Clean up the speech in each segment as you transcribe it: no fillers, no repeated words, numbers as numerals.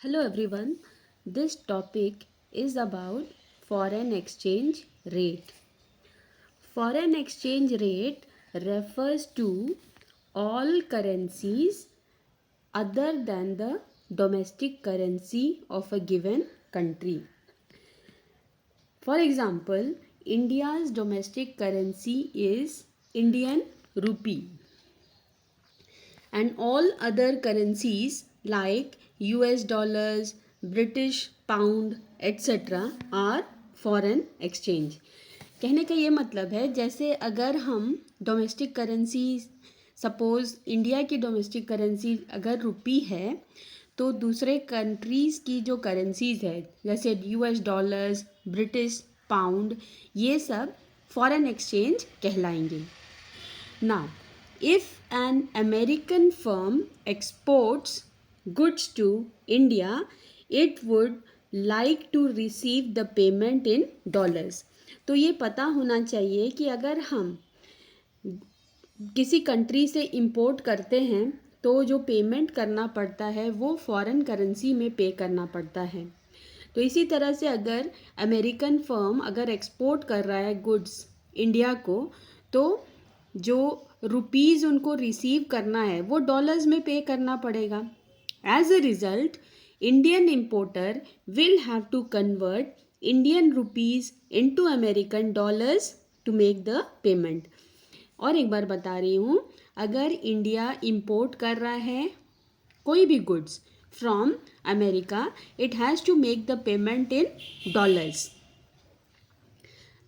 Hello everyone. This topic is about foreign exchange rate. Foreign exchange rate refers to all currencies other than the domestic currency of a given country. For example, India's domestic currency is Indian rupee, and all other currencies like US dollars, British pound, etc. are foreign exchange. कहने का ये मतलब है जैसे अगर हम domestic currency suppose India की domestic currency अगर रुपी है तो दूसरे कंट्रीज़ की जो करेंसीज है जैसे US डॉलर्स, ब्रिटिश पाउंड, ये सब फॉरेन एक्सचेंज कहलाएंगे. Now, if an American firm exports goods to India, it would like to receive the payment in dollars. तो ये पता होना चाहिए कि अगर हम किसी कंट्री से इंपोर्ट करते हैं तो जो पेमेंट करना पड़ता है वो फॉरेन करेंसी में पे करना पड़ता है. तो इसी तरह से अगर अमेरिकन फर्म अगर एक्सपोर्ट कर रहा है गुड्स इंडिया को तो जो रुपीज़ उनको रिसीव करना है वो डॉलर्स में पे करना पड़ेगा. As a result Indian importer will have to convert Indian rupees into American dollars to make the payment. और एक बार बता रही हूँ, अगर इंडिया इंपोर्ट कर रहा है कोई भी goods from America, it has to make the payment in dollars.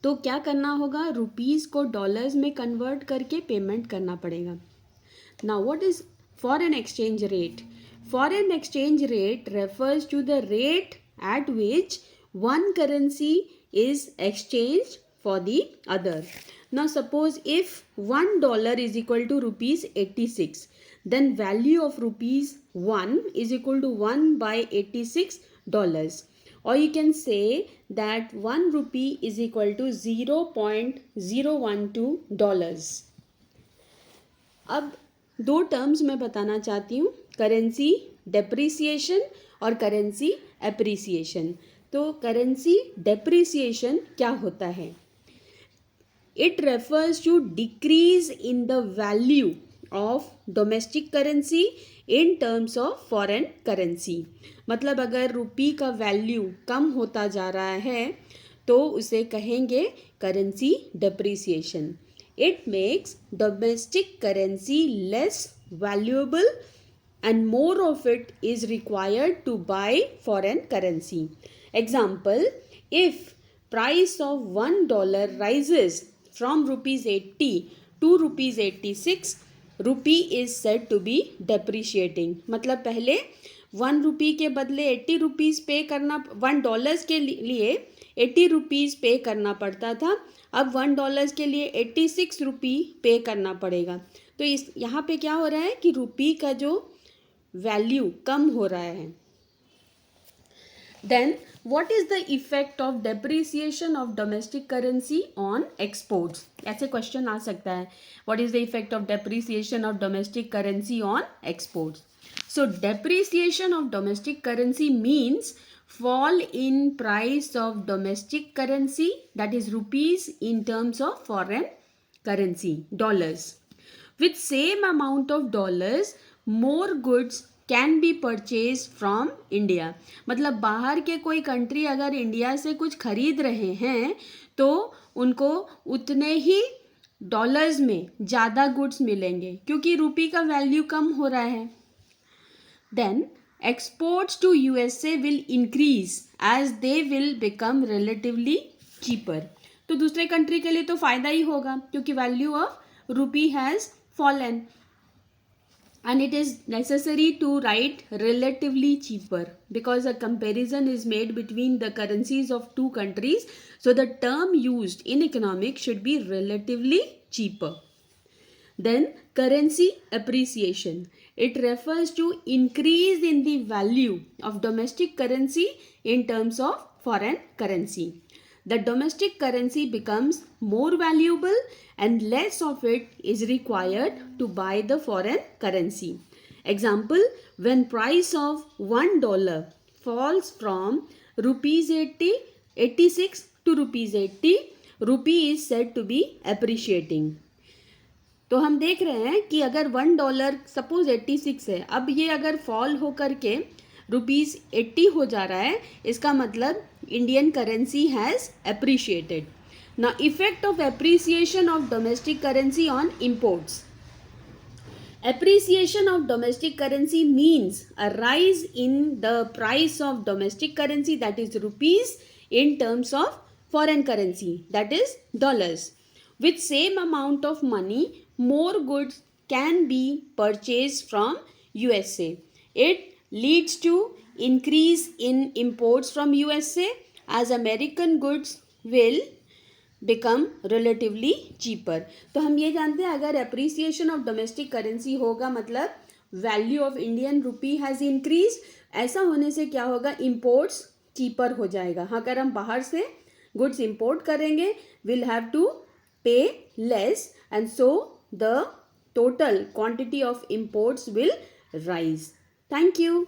तो क्या करना होगा, रुपीज़ को डॉलर्स में कन्वर्ट करके पेमेंट करना पड़ेगा. Now what is foreign exchange rate? Foreign exchange rate refers to the rate at which one currency is exchange for the other. Now suppose if $1 is equal to rupees 86, then value of rupees 1 is equal to 1 by $86. Or you can say that 1 rupee is equal to $0.012. अब दो terms मैं बताना चाहती हूँ, currency depreciation और currency appreciation. तो currency depreciation क्या होता है? It refers to decrease in the value of domestic currency in terms of foreign currency. मतलब अगर रुपी का वैल्यू कम होता जा रहा है तो उसे कहेंगे currency depreciation. It makes domestic currency less valuable and more of it is required to buy foreign currency. Example, if price of $1 rises from rupees 80 to rupees 86, rupee is said to be depreciating. मतलब पहले 1 रुपी के बदले 80 rupees पे करना, $1 के लिए 80 rupees पे करना पड़ता था, अब $1 के लिए 86 रुपी पे करना पड़ेगा. तो इस यहाँ पे क्या हो रहा है कि रुपी का जो वैल्यू कम हो रहा है. Then what is the effect of depreciation of domestic currency on exports? ऐसे क्वेश्चन आ सकता है, what is the effect of depreciation of domestic currency on exports? So depreciation of domestic currency means fall in price of domestic currency, that is rupees, in terms of foreign currency, dollars. With same amount of dollars, more goods can be purchase from India. मतलब बाहर के कोई country अगर India से कुछ खरीद रहे हैं तो उनको उतने ही डॉलर्स में ज़्यादा गुड्स मिलेंगे क्योंकि रुपी का वैल्यू कम हो रहा है. Then exports to USA will increase as they will become relatively cheaper. तो दूसरे कंट्री के लिए तो फ़ायदा ही होगा क्योंकि value of rupee has fallen. And it is necessary to write relatively cheaper because a comparison is made between the currencies of two countries. So the term used in economics should be relatively cheaper. Then currency appreciation. It refers to increase in the value of domestic currency in terms of foreign currency. The domestic currency becomes more valuable and less of it is required to buy the foreign currency. Example, when price of $1 falls from rupees 86 to rupees 80, rupee is said to be appreciating. तो हम देख रहे हैं कि अगर $1 suppose 86 है, अब ये अगर फॉल होकर के रुपीज़ 80 हो जा रहा है, इसका मतलब Indian currency has appreciated. Now effect of appreciation of domestic currency on imports. Appreciation of domestic currency means a rise in the price of domestic currency, that is rupees, in terms of foreign currency, that is dollars. With same amount of money, more goods can be purchased from USA. It leads to increase in imports from USA as American goods will become relatively cheaper. तो हम ये जानते हैं अगर appreciation of domestic currency होगा मतलब value of Indian rupee has increase. ऐसा होने से क्या होगा, इम्पोर्ट्स चीपर हो जाएगा. हाँ, अगर हम बाहर से गुड्स इम्पोर्ट करेंगे विल हैव टू पे less and so the total quantity of imports will rise. Thank you.